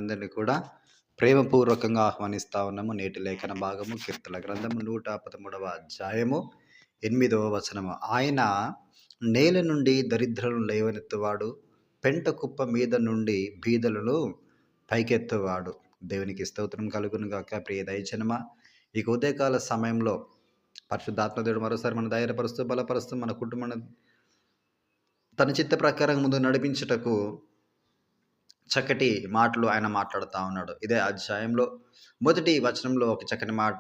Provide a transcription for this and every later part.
అందరినీ కూడా ప్రేమపూర్వకంగా ఆహ్వానిస్తా ఉన్నాము. నేటి లేఖన భాగము కీర్తన గ్రంథము 113వ అధ్యాయము 8వ వచనము. ఆయన నేల నుండి దరిద్రులను లేవనెత్తువాడు, పెంట కుప్ప మీద నుండి బీదలను పైకెత్తువాడు. దేవునికి స్తోత్రం కలుగును గాక. ప్రియ దైవజనమా, ఈ ఉదయకాల సమయంలో పరిశుద్ధాత్మ దేవుడు మరోసారి మన ధైర్యపరుస్తూ బలపరుస్తూ మన కుటుంబాన్ని తన చిత్త ప్రకారం ముందు నడిపించుటకు చక్కటి మాటలు ఆయన మాట్లాడుతూ ఉన్నాడు. ఇదే అధ్యాయంలో మొదటి వచనంలో ఒక చక్కని మాట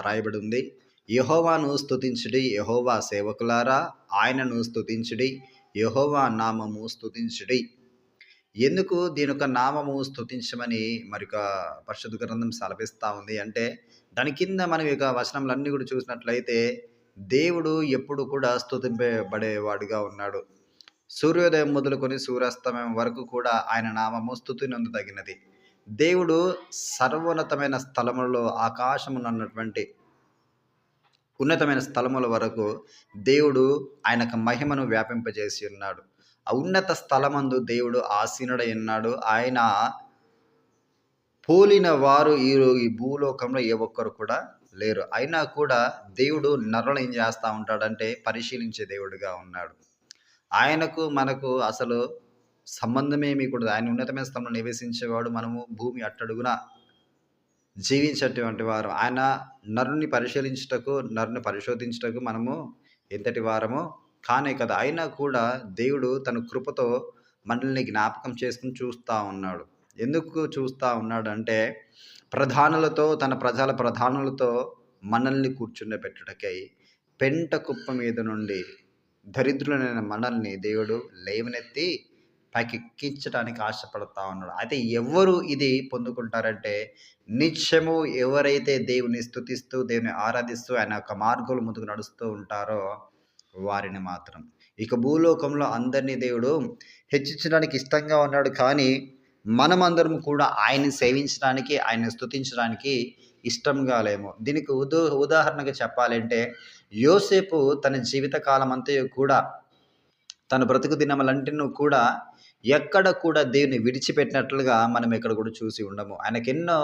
రాయబడి ఉంది. యెహోవాను స్తుతించుడి, యెహోవా సేవకులారా ఆయనను స్తుతించుడి, యెహోవా నామము స్తుతించుడి. ఎందుకు దీని యొక్క నామము స్తుతించమని మరొక పరిశుద్ధ గ్రంథం సెలవిస్తూ ఉంది అంటే, దాని కింద మనం ఇక వచనములన్నీ కూడా చూసినట్లయితే దేవుడు ఎప్పుడు కూడా స్తుతింపబడేవాడుగా ఉన్నాడు. సూర్యోదయం మొదలుకొని సూర్యాస్తమయం వరకు కూడా ఆయన నామము స్తుతి నొందదగినది. దేవుడు సర్వోన్నతమైన స్థలములలో ఆకాశమునన్నటువంటి ఉన్నతమైన స్థలముల వరకు దేవుడు ఆయనకు మహిమను వ్యాపింపజేసి ఉన్నాడు. ఆ ఉన్నత స్థలమందు దేవుడు ఆసీనుడై ఉన్నాడు. ఆయన పోలిన వారు ఈ భూలోకంలో ఏ ఒక్కరు కూడా లేరు. అయినా కూడా దేవుడు నరులను ఏం చేస్తూ ఉంటాడంటే పరిశీలించే దేవుడిగా ఉన్నాడు. ఆయనకు మనకు అసలు సంబంధమేమీ కూడా. ఆయన ఉన్నతమైన స్థలంలో నివసించేవాడు, మనము భూమి అట్టడుగున జీవించేటువంటి వారు. ఆయన నరుని పరిశీలించుటకు, నరుని పరిశోధించుటకు మనము ఎంతటి వారమో కానే కదా. అయినా కూడా దేవుడు తన కృపతో మనల్ని జ్ఞాపకం చేసుకుని చూస్తూ ఉన్నాడు. ఎందుకు చూస్తూ ఉన్నాడు అంటే, ప్రధానులతో తన ప్రధానులతో మనల్ని కూర్చుండబెట్టుటకై పెంట కుప్ప మీద నుండి దరిద్రులైన మనల్ని దేవుడు లేవనెత్తి పైకెక్కించడానికి ఆశపడతా ఉన్నాడు. అయితే ఎవరు ఇది పొందుకుంటారంటే, నిత్యము ఎవరైతే దేవుని స్తుతిస్తూ, దేవుని ఆరాధిస్తూ ఆయన యొక్క మార్గంలో ముందుకు నడుస్తూ ఉంటారో వారిని మాత్రం. ఇక భూలోకంలో అందరినీ దేవుడు హెచ్చించడానికి ఇష్టంగా ఉన్నాడు. కానీ మనమందరం కూడా ఆయన్ని సేవించడానికి, ఆయన్ని స్తుతించడానికి ఇష్టంగా లేము. దీనికి ఉదాహరణగా చెప్పాలంటే, యోసేపు తన జీవిత కాలం అంతయు కూడా, తన బ్రతుకు దినములంటిను కూడా ఎక్కడ కూడా దేవుని విడిచిపెట్టినట్లుగా మనం ఎక్కడ కూడా చూసి ఉండము. ఆయనకు ఎన్నో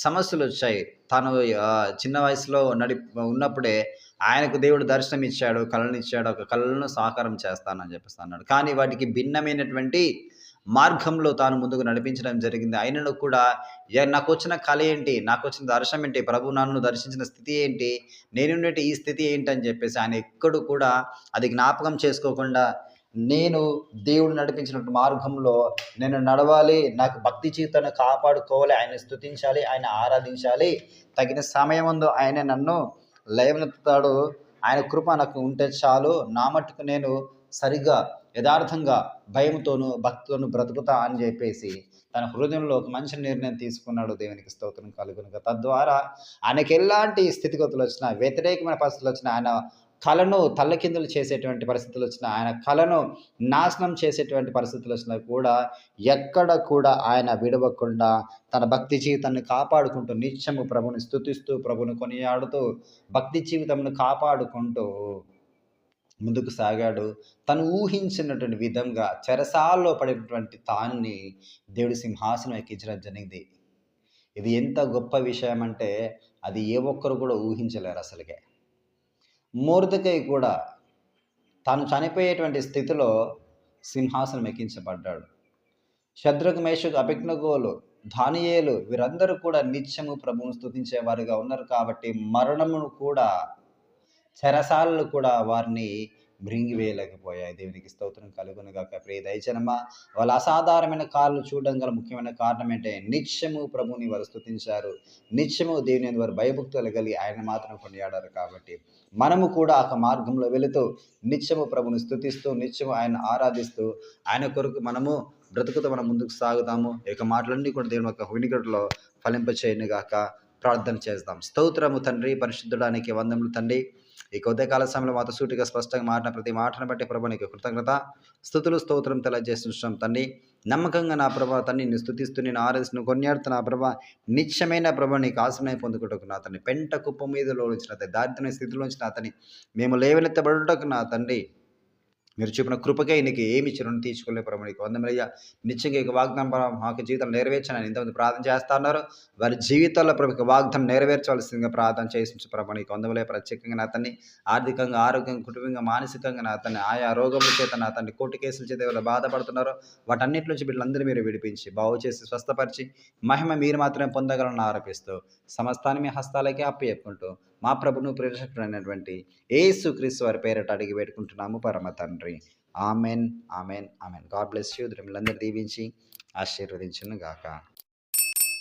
సమస్యలు వచ్చాయి. తాను చిన్న వయసులో ఉన్నప్పుడే ఆయనకు దేవుడు దర్శనం ఇచ్చాడు, కళను ఇచ్చాడు. ఒక కళలను సాకారం చేస్తానని చెప్పేసి అన్నాడు. కానీ వాటికి భిన్నమైనటువంటి మార్గంలో తాను ముందుకు నడిపించడం జరిగింది. అయినను కూడా నాకు వచ్చిన కళ ఏంటి, నాకు వచ్చిన దర్శనం ఏంటి, ప్రభు నన్ను దర్శించిన స్థితి ఏంటి, నేనుండేటి ఈ స్థితి ఏంటి అని చెప్పేసి ఆయన ఎక్కడు కూడా అది జ్ఞాపకం చేసుకోకుండా, నేను దేవుడు నడిపించిన మార్గంలో నేను నడవాలి, నాకు భక్తి జీవితాన్ని కాపాడుకోవాలి, ఆయన స్తుతించాలి, ఆయన ఆరాధించాలి, తగిన సమయం ముందు ఆయన నన్ను లేవనెత్తుతాడు, ఆయన కృప నాకు ఉంటే చాలు, నా మట్టుకు నేను సరిగ్గా యథార్థంగా భయంతోనూ భక్తితోనూ బ్రతుకుతా అని చెప్పేసి తన హృదయంలో ఒక మంచి నిర్ణయం తీసుకున్నాడు. దేవునికి స్తోత్రం కలుగునుగా. తద్వారా ఆయనకి ఎలాంటి స్థితిగతులు వచ్చినా, వ్యతిరేకమైన పరిస్థితులు వచ్చినా, ఆయన కళను తల్లకిందులు చేసేటువంటి పరిస్థితులు వచ్చినా, ఆయన కళను నాశనం చేసేటువంటి పరిస్థితులు వచ్చినా కూడా ఎక్కడ కూడా ఆయన విడవకుండా తన భక్తి జీవితాన్ని కాపాడుకుంటూ నిత్యము ప్రభుని స్తుతిస్తూ, ప్రభుని కొనియాడుతూ భక్తి జీవితంను కాపాడుకుంటూ ముందుకు సాగాడు. తను ఊహించినటువంటి విధంగా చెరసాలలో పడినటువంటి తాన్ని దేవుడి సింహాసనం ఎక్కించడం జరిగింది. ఇది ఎంత గొప్ప విషయం అంటే అది ఏ ఒక్కరు కూడా ఊహించలేరు అసలుకే. మొర్దెకై కూడా తాను చనిపోయేటువంటి స్థితిలో సింహాసనం ఎక్కించబడ్డాడు. శద్రకు, మేషకు, అబేద్నెగోలు, దానియేలు వీరందరూ కూడా నిత్యము ప్రభువును స్తుతించేవారుగా ఉన్నారు. కాబట్టి మరణమును కూడా, చెరసాలలు కూడా వారిని మృంగివేయలేకపోయాయి. దేవునికి స్తోత్రం కలుగును గాక. ప్రియ దైవజనమా, వాళ్ళ అసాధారణమైన కార్యాలు చూడడం గల ముఖ్యమైన కారణం ఏంటంటే, నిత్యము ప్రభువుని వారు స్తుతించారు, నిత్యము దేవుని యందు వారు భయభక్తులు కలిగి ఆయన మాత్రం కొనియాడారు. కాబట్టి మనము కూడా ఆ మార్గంలో వెళుతూ నిత్యము ప్రభువుని స్తుతిస్తూ, నిత్యము ఆయన ఆరాధిస్తూ, ఆయన కొరకు మనము బ్రతుకుతూ మనం ముందుకు సాగుతాము. ఈ యొక్క మాటలన్నీ కూడా దేవుని యొక్క వినికిడిలో ఫలింపచేయును గాక. ప్రార్థన చేద్దాం. స్తోత్రము తండ్రి, పరిశుద్ధుడానికి వందములు తండ్రి. ఈ ఉదయకాల సమయంలో మాతో సూటిగా స్పష్టంగా మారిన ప్రతి మాటను బట్టి ప్రభు నీకు కృతజ్ఞత, స్తుతులు, స్తోత్రం తెలియజేస్తున్నాం తండ్రి. నమ్మకంగా నా ప్రభా తండ్రి నిన్ను స్తుతిస్తూ, నేను ఆరాధిస్తూ కొనియాడుతున్న ప్రభా, నిత్యమైన ప్రభా నీకు ఆశ్రయం పొందుకుంటకు నా తండ్రి, పెంట కుప్ప మీదలో ఉంచిన దారిద్ర్య స్థితిలోంచి నా తండ్రి మేము లేవనెత్తబడుటకు నా తండ్రి మీరు చూపిన కృపకే నీకు ఏమి ఇచ్చి రుణం తీర్చుకోలేవు ప్రభు. నీకు వందనాలయ్యా. నిత్యంగా ఇక వాగ్దానం మాకు జీవితంలో నెరవేర్చాలని ఎంతమంది ప్రార్థన చేస్తా ఉన్నారు. వారి జీవితాల్లో ప్రభు ఇక వాగ్దానం నెరవేర్చవలసిందిగా ప్రార్థన చేసించు ప్రభు. నీకు వందనాలయ్యా. ప్రత్యేకంగా నా తండ్రి ఆర్థికంగా, ఆరోగ్యంగా, కుటుంబంగా, మానసికంగా నా తండ్రి ఆయా రోగముల చేత నా తండ్రి కోర్టు కేసుల చేత ఎవరు బాధపడుతున్నారో వాటన్నిటి నుంచి బిడ్డలందరూ మీరు విడిపించి బాగు చేసి స్వస్థపరిచి మహిమ మీరు మాత్రమే పొందగలని ఆరోపిస్తూ సమస్తాన్ని మీ హస్తాలకే అప్పచెప్పుకుంటూ మా ప్రభును ప్రేరకుడైనటువంటి యేసుక్రీస్తు వారి పేరట అడిగి పెట్టుకుంటున్నాము పరమ తండ్రి. Amen, amen, amen. God bless you. మిమ్మల్ని అందరూ దీవించి ఆశీర్వదించును గాక.